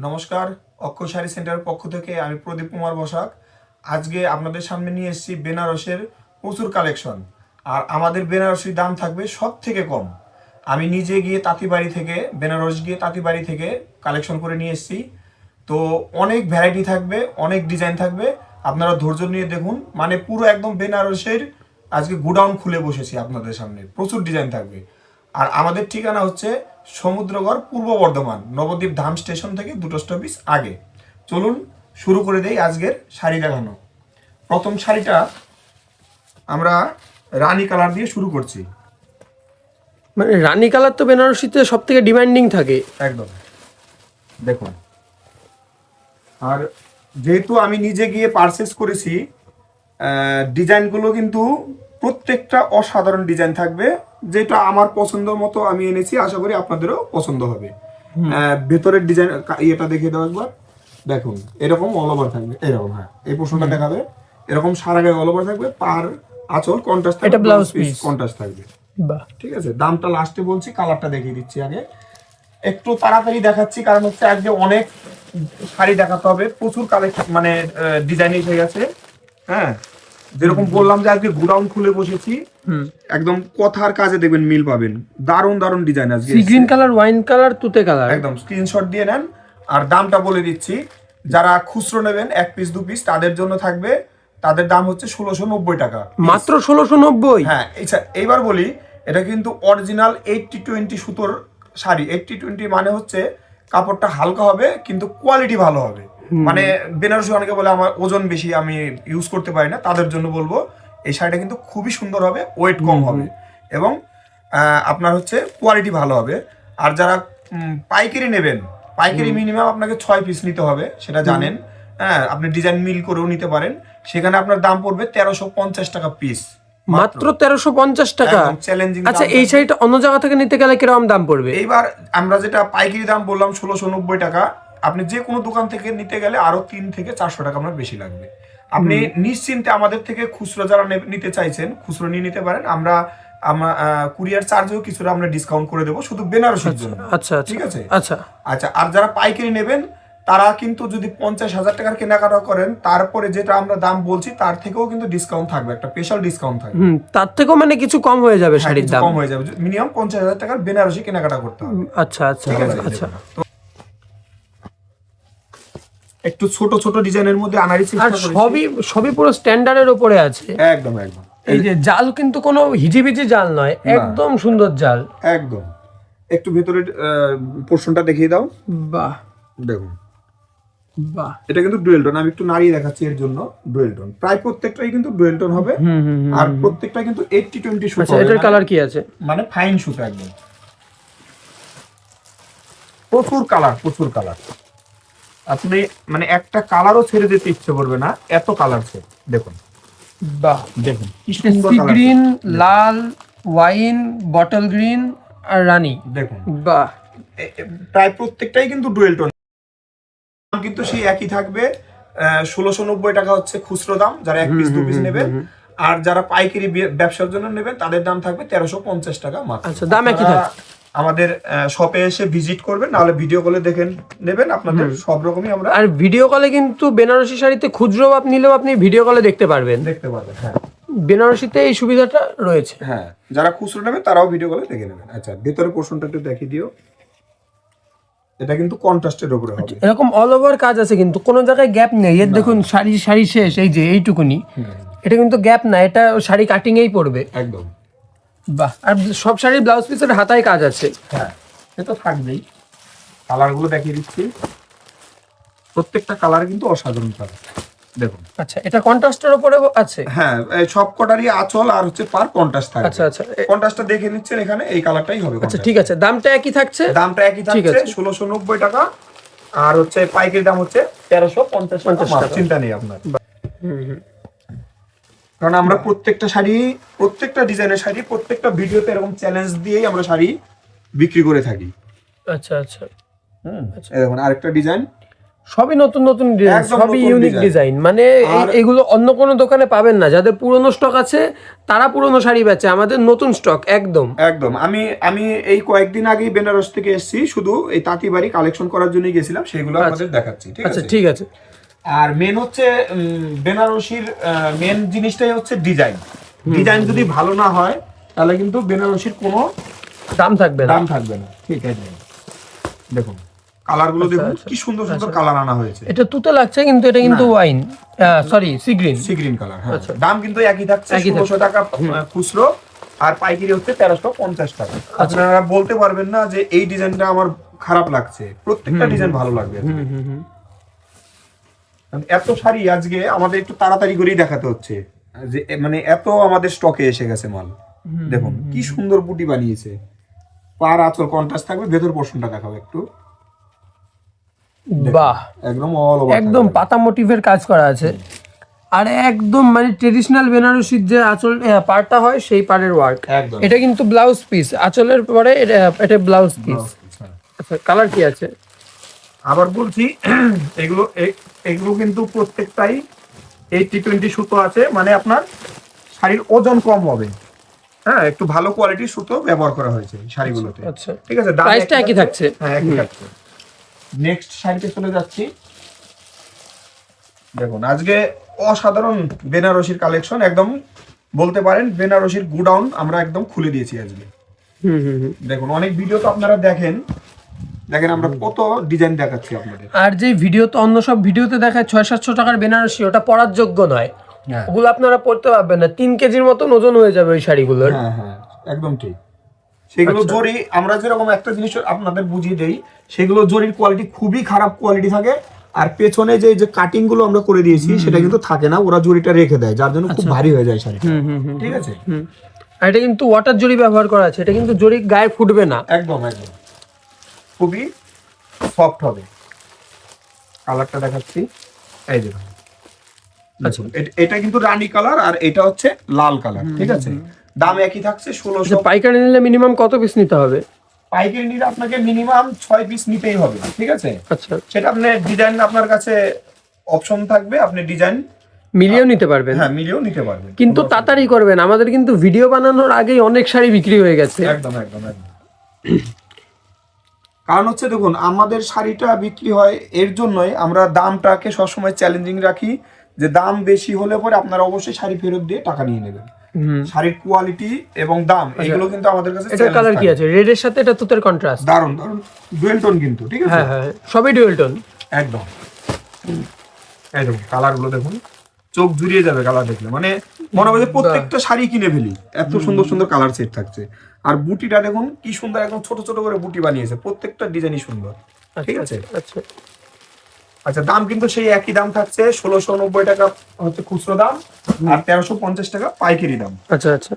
নমস্কার, অক্ষয় শাড়ি সেন্টারের পক্ষ থেকে আমি প্রদীপ কুমার বসাক। আজকে আপনাদের সামনে নিয়ে এসেছি বেনারসের প্রচুর কালেকশন। আর আমাদের বেনারসির দাম থাকবে সব থেকে কম। আমি নিজে গিয়ে তাঁতিবাড়ি থেকে বেনারস গিয়ে তাঁতিবাড়ি থেকে কালেকশন করে নিয়ে এসেছি। তো অনেক ভ্যারাইটি থাকবে, অনেক ডিজাইন থাকবে, আপনারা ধৈর্য নিয়ে দেখুন। মানে পুরো একদম বেনারসের আজকে গোডাউন খুলে বসেছি আপনাদের সামনে, প্রচুর ডিজাইন থাকবে। আর আমাদের ঠিকানা হচ্ছে সমুদ্রগড়, পূর্ব বর্ধমান, নবদ্বীপ ধাম স্টেশন থেকে 2 স্টপেজ আগে। চলুন শুরু করে দেই আজকের শাড়ি দেখানো। প্রথম শাড়িটা আমরা রানী কালার দিয়ে শুরু করছি। মানে রানী কালার তো বেনারসিতে সব থেকে ডিমান্ডিং থাকে। একদম দেখুন। আর যেহেতু আমি নিজে গিয়ে পারচেস করেছি, ডিজাইনগুলো কিন্তু প্রত্যেকটা অসাধারণ ডিজাইন থাকবে। যেটা আমার পছন্দ মতো আমি এনেছি, আশা করি আপনাদেরও পছন্দ হবে। ভেতরের ডিজাইন এটা দেখিয়ে দাও একবার। দেখুন এরকম অল ওভার থাকবে, এরকম। হ্যাঁ, এই পোর্শনটা দেখাবে, এরকম সারা গায়ে অল ওভার থাকবে, পার আঁচল কন্ট্রাস্ট থাকবে, এটা ব্লাউজ পিস কন্ট্রাস্ট থাকবে। বাহ, ঠিক আছে, দামটা লাস্টে বলছি, কালারটা দেখিয়ে দিচ্ছি আগে। একটু তাড়াতাড়ি দেখাচ্ছি কারণ হচ্ছে আজকে অনেক শাড়ি দেখাতে হবে, প্রচুর কালেকশন মানে ডিজাইন হয়ে গেছে। হ্যাঁ, যেরকম বললাম যে আজকে গোডাউন খুলে বসেছি, একদম কথার কাজে দেখবেন মিল পাবেন। দারুণ দারুণ ডিজাইন আজকে। Sea green colour, wine colour, তুতে কালার। একদম স্ক্রিনশট দিয়ে নেন। আর দামটা বলে দিচ্ছি, যারা খুচরো নেবেন 1 পিস 2 পিস তাদের জন্য থাকবে, তাদের দাম হচ্ছে 1690 টাকা মাত্র 1690। হ্যাঁ, এইবার বলি, এটা কিন্তু অরিজিনাল 80-20 সুতোর শাড়ি। 80-20 মানে হচ্ছে কাপড়টা হালকা হবে কিন্তু কোয়ালিটি ভালো হবে। মানে বেনারসি অনেকে বলে আমার ওজন বেশি, আমি ইউজ করতে পারি না, তাদের জন্য বলবো এই শাড়িটা কিন্তু খুবই সুন্দর হবে, ওয়েট কম হবে এবং আপনার হচ্ছে কোয়ালিটি ভালো হবে। আর যারা পাইকারি নেবেন, পাইকারি মিনিমাম আপনাকে 6 পিস নিতে হবে, সেটা জানেন। হ্যাঁ, আপনি ডিজাইন মিল করেও নিতে পারেন। সেখানে আপনার দাম পড়বে 1350 টাকা পিস। মাত্র 1350 টাকা। চ্যালেঞ্জিং। আচ্ছা, এই শাড়িটা অন্য জায়গা থেকে নিতে গেলে কিরকম দাম পড়বে? এইবার আমরা যেটা পাইকারি দাম বললাম 1690 টাকা, আপনি যে কোনো দোকান থেকে নিতে গেলে আরো 3 থেকে 400 টাকা আপনার বেশি লাগবে। আপনি নিশ্চিন্তে আমাদের থেকে খুচরো যারা নিতে চাইছেন খুচরো নিয়ে নিতে পারেন। আমরা কুরিয়ার চার্জেও কিছুটা আমরা ডিসকাউন্ট করে দেবো, শুধু বেনারসির জন্য। আচ্ছা, ঠিক আছে। আচ্ছা আচ্ছা, আর যারা পাইকারি নেবেন তারা কিন্তু যদি 50,000 টাকার কেনাকাটা করেন, তারপরে যেটা আমরা দাম বলছি তার থেকেও কিন্তু ডিসকাউন্ট থাকবে, একটা স্পেশাল ডিসকাউন্ট থাকবে। তার থেকেও মানে কিছু কম হয়ে যাবে শাড়ির দাম। কম হয়ে যাবে, মিনিমাম 50,000 টাকার বেনারসি কেনাকাটা করতে হবে। আচ্ছা আচ্ছা, ঠিক আছে। আচ্ছা, একটু ছোট ছোট ডিজাইনের মধ্যে আনারই চেষ্টা আর করেছি। সবই পুরো স্ট্যান্ডার্ডের উপরে আছে। একদম একদম। এই যে জাল কিন্তু কোনো হিজিবিজি জাল নয়, একদম সুন্দর জাল। একদম। একটু ভেতরের পোর্শনটা দেখিয়ে দাও। বাহ, দেখুন, বাহ, এটা কিন্তু ডুয়েল টোন। আমি একটু নাড়িয়ে দেখাচ্ছি এর জন্য। ডুয়েল টোন প্রায় প্রত্যেকটাই কিন্তু ডুয়েল টোন হবে। আর প্রত্যেকটা কিন্তু 80-20 সুতো। আচ্ছা, এটার কালার কি আছে? মানে ফাইন সুতো একদম। প্রচুর কালার, প্রচুর কালার। আপনি মানে একটা কালারও ছেড়ে দিতে ইচ্ছে করবে না, এত কালার আছে। দেখুন, বাহ, দেখুন কি সুন্দর কালার। গ্রিন, লাল, ওয়াইন, বটল গ্রিন আর রানী। দেখুন, বাহ, প্রায় প্রত্যেকটাই কিন্তু ডুয়েল টোন। কিন্তু সেই একই থাকবে। 1690 টাকা হচ্ছে খুচরো দাম যারা 1 পিস 2 পিস নেবেন। আর যারা পাইকারি ব্যবসার জন্য নেবেন তাদের দাম থাকবে 1350 টাকা মাত্র। আচ্ছা, দাম একই থাকবে। আমাদের শপে এসে ভিজিট করবেন, নাহলে ভিডিও কলে দেখে নেবেন। আপনাদের সব রকমই আমরা আর ভিডিও কলে কিন্তু বেনারসি শাড়িতে খুচরো মাপ নিলেও আপনি ভিডিও কলে দেখতে পারবেন। হ্যাঁ, বেনারসিতে এই সুবিধাটা রয়েছে। হ্যাঁ, যারা খুচরো নেবেন তারাও ভিডিও কলে দেখে নেবেন। আচ্ছা, ভেতরের পোর্শনটা একটু দেখিয়ে দিও। এটা কিন্তু কন্ট্রাস্টের উপরে হবে। এরকম অল ওভার কাজ আছে, কিন্তু কোনো জায়গায় গ্যাপ নেই। এর দেখুন শাড়ি শেষ, এই যে এইটুকুনি, এটা কিন্তু গ্যাপ না, এটা শাড়ি কাটিং এই পড়বে একদম। বাহ। আর সব শাড়ির ব্লাউজ পিসের হাতায় কাজ আছে। হ্যাঁ, এটা থাকবেই। কালারগুলো দেখিয়ে দিচ্ছি, প্রত্যেকটা কালার কিন্তু অসাধারণ কালার। দেখুন। আচ্ছা, এটা কন্ট্রাস্টের উপরে আছে। হ্যাঁ, সব কটারই আঁচল আর হচ্ছে পার কন্ট্রাস্ট থাকবে। আচ্ছা আচ্ছা, কন্ট্রাস্টটা দেখে নিচ্ছেন এখানে, এই কালারটাই হবে। আচ্ছা, ঠিক আছে, দামটা একই থাকছে। দামটা একই থাকছে 1690 টাকা। আর হচ্ছে পাইকারি দাম হচ্ছে 1350 টাকা। চিন্তা নেই আপনার। কারণ আমরা প্রত্যেকটা ডিজাইনের শাড়ি প্রত্যেকটা ভিডিওতে এরকম চ্যালেঞ্জ দিয়েই আমরা শাড়ি বিক্রি করে থাকি। আচ্ছা আচ্ছা, এই দেখুন আরেকটা ডিজাইন, সবই নতুন নতুন ডিজাইন, একদম সবই নতুন ইউনিক design। ডিজাইন, মানে এগুলো অন্য কোনো দোকানে পাবেন না। যাদের পুরনো স্টক আছে তারা পুরনো শাড়ি বেচে, আমাদের নতুন স্টক একদম। একদম আমি আমি এই কয়েকদিন আগেই বেনারস থেকে এসেছি, শুধু এই তাঁতিবাড়ি কালেকশন করার জন্যই গেছিলাম, সেগুলো আপনাদের দেখাচ্ছি, ঠিক আচ্ছা আছে? ঠিক আছে। আর মেন হচ্ছে বেনারসির মেন জিনিসটাই হচ্ছে ডিজাইন। ডিজাইন যদি ভালো না হয় তাহলে কিন্তু বেনারসির কোনো দাম থাকবে না। দাম থাকবে না, ঠিক আছে? দেখুন কালারগুলো দেখুন কি সুন্দর সুন্দর কালার আনা হয়েছে। এটা তুতে লাগছে কিন্তু এটা কিন্তু wine, sorry sea green. Sea green colour, হ্যাঁ। দাম কিন্তু একই থাকছে, একই 1600 টাকা খুচরো, আর পাইকারি হচ্ছে 1350 টাকা। আপনারা বলতে পারবেন না যে এই ডিজাইনটা আমার খারাপ লাগছে, প্রত্যেকটা ডিজাইন ভালো লাগবে। এত শাড়ি আজকে আমাদের একটু তাড়াতাড়ি করেই দেখাতে হচ্ছে, যে মানে এত আমাদের স্টকে এসে গেছে মাল। দেখুন কি সুন্দর বুটি বানিয়েছে, পার আঁচল কন্ট্রাস্ট থাকবে, ভেতর পোর্শনটা দেখাবো একটু। বাহ, একদম অল ওভার, একদম পাতা মোটিভের কাজ করা আছে, আর একদম মানে ট্রেডিশনাল বেনারসির যে আঁচল পাড়টা হয় সেই পাড়ের ওয়ার্ক। একদম। এটা কিন্তু ব্লাউজ পিস, আঁচলের পরে এটা ব্লাউজ পিস। আচ্ছা, কালার কি আছে? আবার বলছি এগুলো এগুলো কিন্তু প্রত্যেকটাই 80-20 সুতো আছে, মানে আপনার শাড়ির ওজন কম হবে। হ্যাঁ, একটু ভালো কোয়ালিটির সুতো ব্যবহার করা হয়েছে এই শাড়িগুলোতে। আচ্ছা, ঠিক আছে, দাম প্রাইসটা একই থাকছে। হ্যাঁ, একই থাকছে। নেক্সট শাড়িতে চলে যাচ্ছি। দেখুন আজকে অসাধারণ বেনারসির কালেকশন, একদম বলতে পারেন বেনারসির গুডাউন আমরা একদম খুলে দিয়েছি আজকে। দেখুন অনেক ভিডিও তো আপনারা দেখেন আমরা কত ডিজাইন দেখাচ্ছি আপনাদের। আর যে ভিডিও তো অন্য সব ভিডিওতে দেখায় 600-700 টাকার বেনারসি, ওটা পরার যোগ্য নয়, ওগুলো আপনারা পড়তে পারবেন না। 3 কেজির মতন ওজন হয়ে যাবে ওই শাড়িগুলোর। হ্যাঁ হ্যাঁ, একদম ঠিক। সেগুলো জরি, আমরা যেরকম একটা জিনিস আপনাদের বুঝিয়ে দেই, সেগুলো জরির কোয়ালিটি খুবই খারাপ কোয়ালিটি থাকে, আর পেছনে যে কাটিং গুলো আমরা করে দিয়েছি সেটা কিন্তু থাকে না, ওরা জরিটা রেখে দেয়, যার জন্য খুব ভারী হয়ে যায় শাড়িটা। ঠিক আছে, আর এটা কিন্তু ওয়াটার জরি ব্যবহার করা আছে, এটা কিন্তু জরি গায়ে ফুটবে না। একদম একদম খুবই সফট হবে। কালারটা দেখাচ্ছি, এই দেখুন। আচ্ছা, এটা কিন্তু রানী কালার, আর এটা হচ্ছে লাল কালার। ঠিক আছে, দাম একই থাকছে 1600। পাইকারি নিলে মিনিমাম কত পিস নিতে হবে? পাইকারি নিলে আপনাকে মিনিমাম 6 পিস নিতেই হবে। ঠিক আছে, আচ্ছা, সেটা আপনি ডিজাইন আপনার কাছে অপশন থাকবে, আপনি ডিজাইন মিলিয়েও নিতে পারবেন। হ্যাঁ, মিলিয়েও নিতে পারবেন, কিন্তু তাড়াতাড়ি করবেন, আমাদের কিন্তু ভিডিও বানানোর আগেই অনেক শাড়ি বিক্রি হয়ে গেছে। একদম একদম একদম। কারণ হচ্ছে দেখুন আমাদের শাড়িটা বিক্রি হয় এর জন্যই, আমরা দামটাকে সবসময় চ্যালেঞ্জিং রাখি, যে দাম বেশি হলে পরে আপনারা অবশ্যই শাড়ি ফেরত দিয়ে টাকা নিয়ে নেবেন। শাড়ির কোয়ালিটি এবং দাম এগুলো কিন্তু আমাদের কাছে। এটা কালার কি আছে? রেড এর সাথে এটা তুতের কন্ট্রাস্ট, দারুন দারুন ডুয়েল টোন কিন্তু। ঠিক আছে, হ্যাঁ হ্যাঁ, সবই ডুয়েল টোন একদম। এই দেখুন কালার গুলো দেখুন, চোখ জুড়িয়ে যাবে কালার দেখলে, মানে মনে হবে যে প্রত্যেকটা শাড়ি কিনে ফেলি, এত সুন্দর সুন্দর কালার সেট থাকছে। আর বুটিটা দেখুন কি সুন্দর, একদম ছোট ছোট করে বুটি বানিয়েছে, প্রত্যেকটা ডিজাইনই সুন্দর। ঠিক আছে, আচ্ছা আচ্ছা। দাম কিন্তু সেই একই দাম থাকছে, 1690 টাকা হচ্ছে খুচরো দাম, আর 1350 টাকা পাইকারি দাম। আচ্ছা আচ্ছা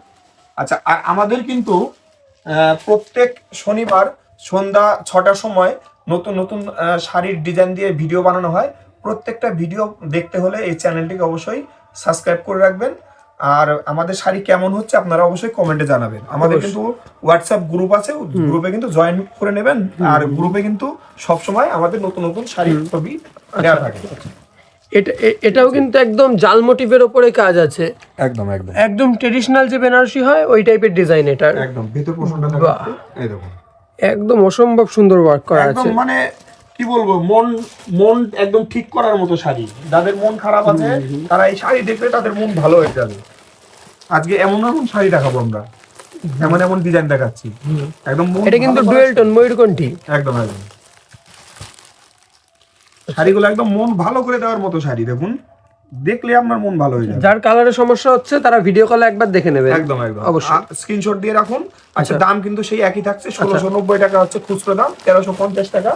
আচ্ছা, আর আমাদের কিন্তু প্রত্যেক শনিবার সন্ধ্যা 6টার সময় নতুন নতুন শাড়ির ডিজাইন দিয়ে ভিডিও বানানো হয়। প্রত্যেকটা ভিডিও দেখতে হলে এই চ্যানেলটিকে অবশ্যই সাবস্ক্রাইব করে রাখবেন। আর আমাদের শাড়ি কেমন হচ্ছে আপনারা অবশ্যই কমেন্টে জানাবেন। আমাদের কিন্তু হোয়াটসঅ্যাপ গ্রুপ আছে, গ্রুপে কিন্তু জয়েন করে নেবেন, আর গ্রুপে কিন্তু সবসময় আমাদের নতুন নতুন শাড়ির ছবি দেওয়া থাকে। এটাও কিন্তু একদম জাল মোটিভের উপরে কাজ আছে, একদম একদম একদম ট্রেডিশনাল যে বেনারসি হয় ওই টাইপের ডিজাইন এটা। একদম ভিতর পোর্শনটা দেখাচ্ছি, এই দেখুন একদম অসম্ভব সুন্দর ওয়ার্ক করা একদম, আছে। মানে কি বলবো, মন একদম ঠিক করার মতো শাড়ি। যাদের মন খারাপ আছে তারা এই শাড়ি দেখলে তাদের মন ভালো হয়ে যাবে। আজকে এমন এমন শাড়ি দেখাবো আমরা, এমন এমন ডিজাইন দেখাচ্ছি, একদম মন এটা কিন্তু ভালো ডুয়েল করার- টোন ময়ূরকণ্ঠী, একদম একদম শাড়িগুলো একদম মন ভালো করে দেওয়ার মতো শাড়ি। দেখুন দেখলে আপনার মন ভালো হয়ে যাবে। যার কালারের সমস্যা হচ্ছে তারা ভিডিও কলে একবার দেখে নেবে। একদম একদম অবশ্যই স্ক্রিনশট দিয়ে রাখুন। আচ্ছা, দাম কিন্তু সেই একই থাকছে, 1690 টাকা হচ্ছে খুচরো দাম, 1350 টাকা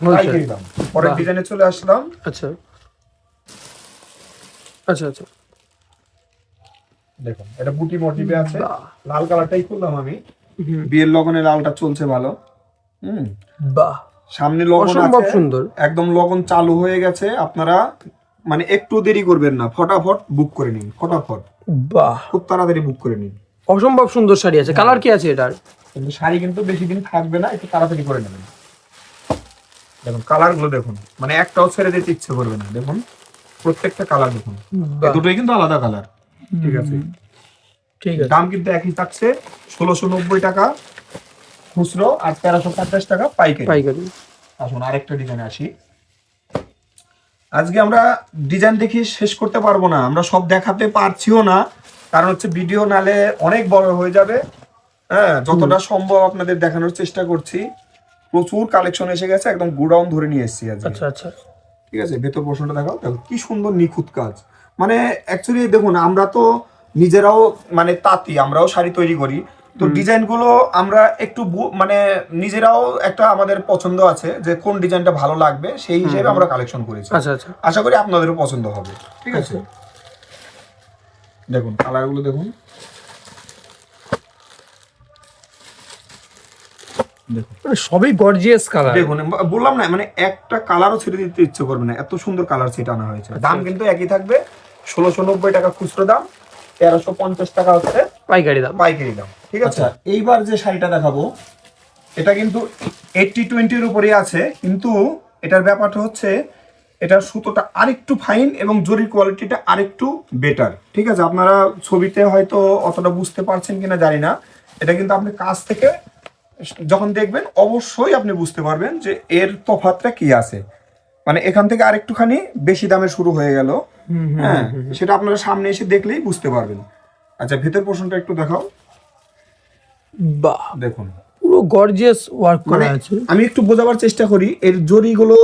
পাইকারি দাম। পরের ডিজাইনে চলে আসলাম। আচ্ছা আচ্ছা আচ্ছা, দেখুন এটা বুটি মোটিভে আছে, লাল কালারটাই খুললাম আমি, বিয়ের লগনে লালটা চলছে ভালো। বাহ, সামনে লগন অসম্ভব আছে, সুন্দর। একদম লগন চালু হয়ে গেছে। আপনারা মানে একটু দেরি করবেন না, ফটাফট বুক করে নিন, ফটাফট বাহ, খুব তাড়াতাড়ি বুক করে নিন। অসম্ভব সুন্দর শাড়ি আছে। কালার কি আছে এটার? কিন্তু শাড়ি কিন্তু বেশি দিন থাকবে না, একটু তাড়াতাড়ি করে নেবেন। দেখুন কালার গুলো দেখুন, মানে একটাও ছেড়ে দিতে ইচ্ছে করবে না। দেখুন প্রত্যেকটা কালার দেখুন, বাহ। দুটোই কিন্তু আলাদা কালার। ঠিক আছে, ঠিক আছে। দাম কিন্তু একই থাকছে, 1690 টাকা খুচরো আর 1350 টাকা পাইকারি। পাইকারি। আসুন আরেকটা ডিজাইন আসি। আজকে আমরা ডিজাইন দেখি শেষ করতে পারবো না, আমরা সব দেখাতে পারছিও না, কারণ হচ্ছে ভিডিও নালে অনেক বড় হয়ে যাবে। হ্যাঁ, যতটা সম্ভব আপনাদের দেখানোর চেষ্টা করছি। প্রচুর কালেকশন এসে গেছে, একদম গোডাউন ধরে নিয়ে এসেছি আজকে। আচ্ছা আচ্ছা। ঠিক আছে, ভেতর পোর্শনটা দেখাও, দেখো কি সুন্দর নিখুঁত কাজ। মানে অ্যাকচুয়ালি দেখুন, আমরা তো নিজেরাও মানে তাঁতি, আমরাও শাড়ি তৈরি করি, তো ডিজাইন গুলো আমরা একটু মানে নিজেরাও একটা আমাদের পছন্দ আছে যে কোন ডিজাইনটা ভালো লাগবে, সেই হিসেবে আমরা কালেকশন করেছি। আচ্ছা আচ্ছা। আশা করি আপনাদেরও পছন্দ হবে। ঠিক আছে, দেখুন কালার গুলো দেখুন, মানে সবই গর্জিয়াস কালার। দেখুন বললাম না, মানে একটা কালারও ছেড়ে দিতে ইচ্ছে করবে না, এত সুন্দর কালার সেট আনা হয়েছে। দাম কিন্তু একই থাকবে, 1690 টাকা খুচরো দাম, 1350 টাকা হচ্ছে পাইকারি দাম। পাইকারি দাম। ঠিক আছে, এইবার যে শাড়িটা দেখাবো এটা কিন্তু 80-20 উপরে আছে, কিন্তু এটার ব্যাপারটা হচ্ছে এটার সুতোটা আরেকটু ফাইন এবং জরির কোয়ালিটিটা আরেকটু বেটার। ঠিক আছে, আপনারা ছবিতে হয়তো অতটা বুঝতে পারছেন কিনা জানি না, এটা কিন্তু আপনি কাছ থেকে যখন দেখবেন অবশ্যই আপনি বুঝতে পারবেন যে এর তফাৎটা কি আছে। মানে এখান থেকে আরেকটুখানি বেশি দামে শুরু হয়ে গেল। হ্যাঁ, সেটা আপনারা সামনে এসে দেখলেই বুঝতে পারবেন। আচ্ছা, ভেতর পোর্শনটা একটু দেখাও। বাহ, দেখুন পুরো গর্জিয়াস ওয়ার্ক করা মানে আছে। আমি একটু বোঝাবার চেষ্টা করি, এর জরিগুলো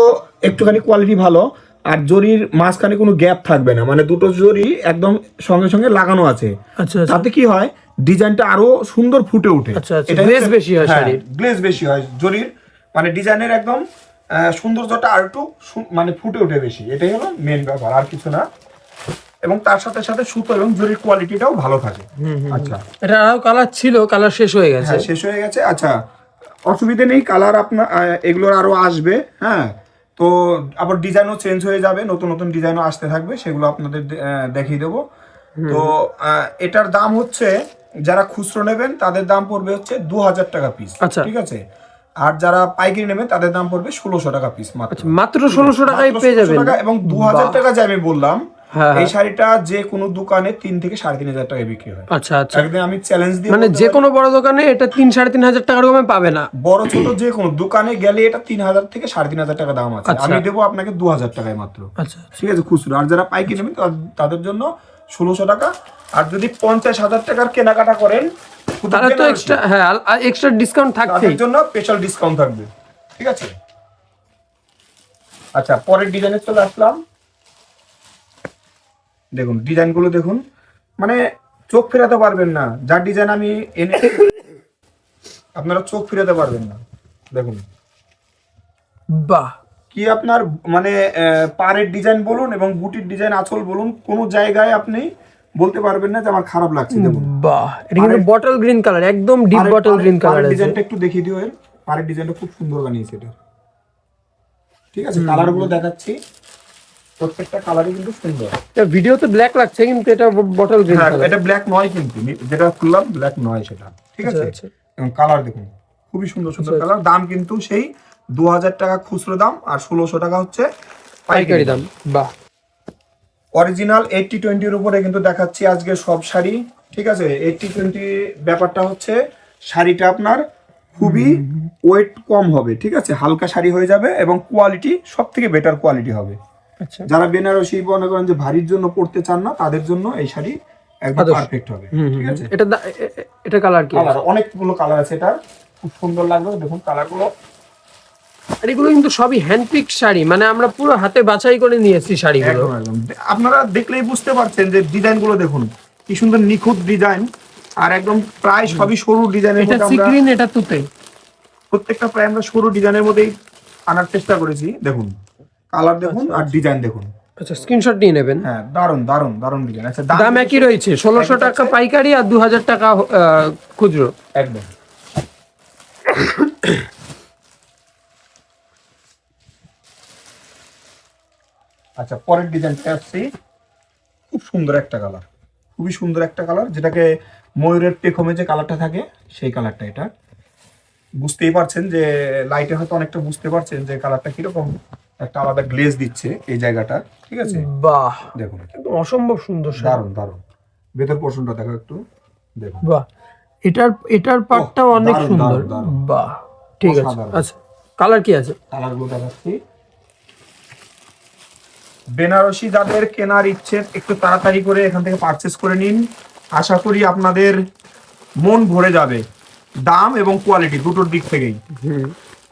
একটুখানি কোয়ালিটি ভালো, আর জরির মাঝখানে কোনো গ্যাপ থাকবে না, মানে দুটো জরি একদম সঙ্গে সঙ্গে লাগানো আছে। আচ্ছা আচ্ছা। তাতে কি হয়, ডিজাইনটা আরো সুন্দর ফুটে ওঠে। আচ্ছা আচ্ছা, গ্লেজ বেশি হয় শাড়ির। গ্লেজ বেশি হয় জরির, মানে ডিজাইনের একদম সৌন্দর্যটা আর একটু মানে ফুটে ওঠে বেশি। এটাই হলো মেন ব্যাপার, আর কিছু না। এবং তার সাথে সাথে সুতো এবং জরির কোয়ালিটিটাও ভালো থাকে। আচ্ছা, এটা আরো কালার ছিল, কালার শেষ হয়ে গেছে। হ্যাঁ শেষ হয়ে গেছে। আচ্ছা, অসুবিধে নেই, কালার আপনার এগুলোর আরো আসবে। হ্যাঁ, তো আবার ডিজাইনও চেঞ্জ হয়ে যাবে, নতুন নতুন ডিজাইনও আসতে থাকবে, সেগুলো আপনাদের দেখিয়ে দেবো। তো এটার দাম হচ্ছে, যারা খুচরো নেবেন তাদের দাম পড়বে হচ্ছে 2000 টাকা পিস। আচ্ছা। ঠিক আছে, আর যারা পাইকারি নেবেন তাদের দাম পড়বে 1600 টাকা পিস মাত্র। মাত্র 1600 টাকায় পেয়ে যাবেন। এবং 2000 টাকা যে আমি বললাম, হ্যাঁ, এই শাড়িটা যে কোনো দোকানে 3 থেকে 3500 টাকায় বিক্রি হয়। আচ্ছা আচ্ছা। একদিন আমি চ্যালেঞ্জ দিই, মানে যে কোনো বড় দোকানে এটা 3-3500 টাকার কমে পাবে না। বড় ছোট যে কোনো দোকানে গেলে এটা 3000 থেকে 3500 টাকা দাম আছে। আমি দেবো আপনাকে 2000 টাকায় মাত্র। আচ্ছা, ঠিক আছে, খুচরো। আর যারা পাইকারি নেবেন তাদের জন্য 1600 টাকা। আর যদি 50,000 টাকার কেনাকাটা করেন তাহলে তো এক্সট্রা, হ্যাঁ এক্সট্রা ডিসকাউন্ট থাকছে, তাদের জন্য স্পেশাল ডিসকাউন্ট থাকবে। ঠিক আছে, আচ্ছা পরের ডিজাইনে চলে আসলাম। দেখুন ডিজাইনগুলো দেখুন, মানে চোখ ফেরাতে পারবেন না, যার ডিজাইন আমি এনে আপনারা চোখ ফেরাতে পারবেন না। দেখুন বাহ, কি আপনার মানে পাড়ের ডিজাইন বলুন এবং বুটির ডিজাইন আঁচল বলুন, কোনো জায়গায় আপনি বলতে পারবেন না যে আমার খারাপ লাগছে। দেখুন বাহ, এটা কিন্তু বটল গ্রিন কালার, একদম ডিপ বটল গ্রিন কালার আছে। ডিজাইনটা একটু দেখিয়ে দিও, এর পাড়ের ডিজাইনটা খুব সুন্দর বানিয়েছে এটা। ঠিক আছে, কালারগুলো দেখাচ্ছি, প্রত্যেকটা কালারই কিন্তু সুন্দর। এটা ভিডিওতে ব্ল্যাক লাগছে, কিন্তু এটা বটল গ্রিন কালার। এটা ব্ল্যাক নয়, কিন্তু যেটা খুললাম ব্ল্যাক নয় সেটা। ঠিক আছে, এবং কালার দেখুন খুবই সুন্দর সুন্দর কালার। দাম কিন্তু সেই 2000 টাকা খুচরো দাম, আর 1600 টাকা হচ্ছে পাইকারি দাম। বাহ, অরিজিনাল 80-20 এর উপরে কিন্তু দেখাচ্ছি আজকে সব শাড়ি। ঠিক আছে, 80-20 ব্যাপারটা হচ্ছে শাড়িটা আপনার খুবই ওয়েট কম হবে। ঠিক আছে, হালকা শাড়ি হয়ে যাবে এবং কোয়ালিটি সব থেকে বেটার কোয়ালিটি হবে। আচ্ছা, যারা বেনারসি মনে করেন যে ভারীর জন্য পড়তে চান না, তাদের জন্য এই শাড়ি একদম পারফেক্ট হবে। ঠিক আছে, এটা কালার কি? কালার অনেকগুলো কালার আছে, এটা খুব সুন্দর লাগবে। দেখুন কালারগুলো, আর এগুলো কিন্তু সবই হ্যান্ডপিক শাড়ি, মানে আমরা পুরো হাতে বাছাই করে নিয়েছি শাড়িগুলো। একদম আপনারা দেখলেই বুঝতে পারছেন যে ডিজাইনগুলো দেখুন কি সুন্দর নিখুঁত ডিজাইন, আর একদম প্রায় সবই সরু ডিজাইনের এটা মধ্যে। সিক্রিন, এটা তুতে, প্রত্যেকটা প্রায় আমরা সরু ডিজাইনের মধ্যেই আনার চেষ্টা করেছি। দেখুন কালার দেখুন আর ডিজাইন দেখুন। আচ্ছা, স্ক্রিনশট নিয়ে নেবেন। হ্যাঁ, দারুন দারুন দারুন ডিজাইন। আচ্ছা, দাম একই রয়েছে, 1600 টাকা পাইকারি আর 2000 টাকা খুচরো। একদম। আচ্ছা, পরের ডিজাইনটা আসছি, খুব সুন্দর একটা কালার, খুবই সুন্দর একটা কালার, যেটাকে ময়ূরের পেখমে যে কালারটা থাকে সেই কালারটা এটা। বুঝতেই পারছেন যে লাইটে হয়তো অনেকটা বুঝতে পারছেন যে কালারটা কিরকম একটা আলাদা গ্লেজ দিচ্ছে এই জায়গাটা, ঠিক আছে? বাহ, দেখুন একদম অসম্ভব সুন্দর শাড়ি। দারুন দারুন। ভেতর পোর্শনটা দেখো একটু, দেখুন। বাহ, এটার পাটটাও অনেক দারুণ, সুন্দর। দারুণ, দারুণ। বাহ, ঠিক আছে। অসাধারণ। আচ্ছা, কালার কি আছে? কালারগুলো দেখাচ্ছি। বেনারসি যাদের কেনার ইচ্ছে একটু তাড়াতাড়ি করে এখান থেকে পারচেস করে নিন, আশা করি আপনাদের মন ভরে যাবে দাম এবং কোয়ালিটি দুটোর দিক থেকেই।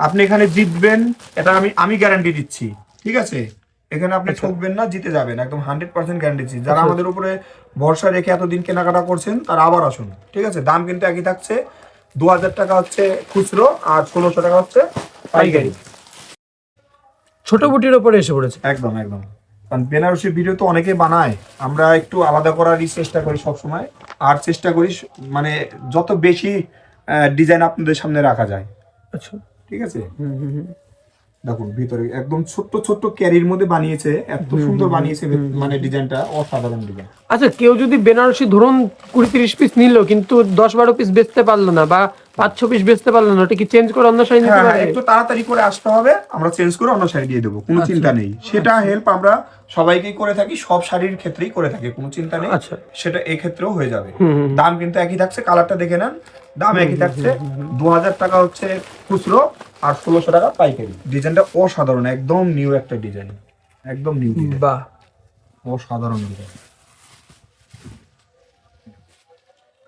আপনি এখানে জিতবেন, এটা আমি গ্যারান্টি দিচ্ছি, ঠিক আছে? এখানে আপনি ঠকবেন না, জিতে যাবেন, একদম 100% গ্যারান্টি দিচ্ছি। যারা আমাদের উপরে ভরসা রেখে এতদিন কেনাকাটা করছেন তারা আবার আসুন, ঠিক আছে? দাম কিন্তু একই থাকছে, 2000 টাকা হচ্ছে খুচরো আর 1600 টাকা হচ্ছে পাইকারি। ছোট বুটির ওপরে এসে পড়েছে। একদম একদম, কারণ বেনারসি ভিডিও তো অনেকে বানায়, আমরা একটু আলাদা করারই চেষ্টা করি সব সময়, আর চেষ্টা করি মানে যত বেশি ডিজাইন আপনাদের সামনে রাখা যায়। আচ্ছা, ঠিক আছে, দেখুন ভিতরে একদম ছোট্ট ছোট্ট ক্যারির মধ্যে বানিয়েছে, এত সুন্দর বানিয়েছে, মানে ডিজাইনটা অসাধারণ ডিজাইন। আচ্ছা, কেউ যদি বেনারসি ধরুন 20-30 পিস নিল কিন্তু 10-12 পিস বেচতে পারলো না বা 5-6 পিস বেচতে পারলো না, ওটা কি চেঞ্জ করে অন্য শাড়ি নিতে হ্যাঁ, পারে? একটু তাড়াতাড়ি করে আসতে হবে, আমরা চেঞ্জ করে অন্য শাড়ি দিয়ে দেবো, কোনো চিন্তা নেই। সেটা হেল্প আমরা সবাইকেই করে থাকি, সব শাড়ির ক্ষেত্রেই করে থাকি, কোনো চিন্তা নেই। আচ্ছা, সেটা এই ক্ষেত্রেও হয়ে যাবে। দাম কিন্তু একই থাকছে, কালারটা দেখে নেন, দাম একই থাকছে। 2000 টাকা হচ্ছে খুচরো আর 1600 টাকা পাইকারি। ডিজাইনটা অসাধারণ, একদম নিউ একটা ডিজাইন, একদম নিউ ডিজাইন, বাহ, অসাধারণ ডিজাইন।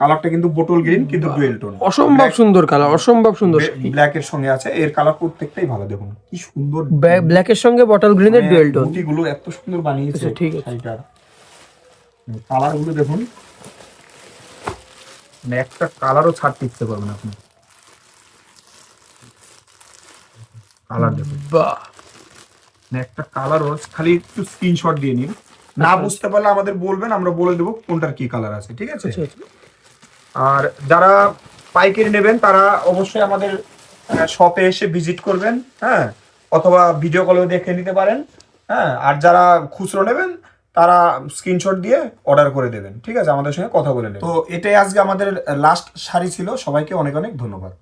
কালারটা কিন্তু বোটল গ্রিন, কিন্তু ডুয়েল টোন, অসম্ভব সুন্দর কালার, অসম্ভব সুন্দর। ব্ল্যাক এর সঙ্গে আছে, এর কালার প্রত্যেকটাই ভালো। দেখুন কি সুন্দর, ব্ল্যাক এর সঙ্গে বটল গ্রিনের ডুয়েল টোন। গুলো এত সুন্দর বানিয়েছে। আচ্ছা, ঠিক আছে। শাড়িটার কালার গুলো দেখুন, মানে একটা কালারও ছাড়তে ইচ্ছে করবেন আপনি। কালার দেখুন, বাহ, মানে একটা কালারও, খালি একটু স্ক্রিনশট দিয়ে নিন, না বুঝতে পারলে আমাদের বলবেন, আমরা বলে দেবো কোনটার কি কালার আছে, ঠিক আছে? আচ্ছা, আচ্ছা। আর যারা পাইকারি নেবেন তারা অবশ্যই আমাদের শপে এসে ভিজিট করবেন, হ্যাঁ, অথবা ভিডিও কলেও দেখে নিতে পারেন, হ্যাঁ। আর যারা খুচরো নেবেন তারা স্ক্রিনশট দিয়ে অর্ডার করে দেবেন, ঠিক আছে? আমাদের সঙ্গে কথা বলে নেবেন। তো এটাই আজকে আমাদের লাস্ট শাড়ি ছিল। সবাইকে অনেক অনেক ধন্যবাদ।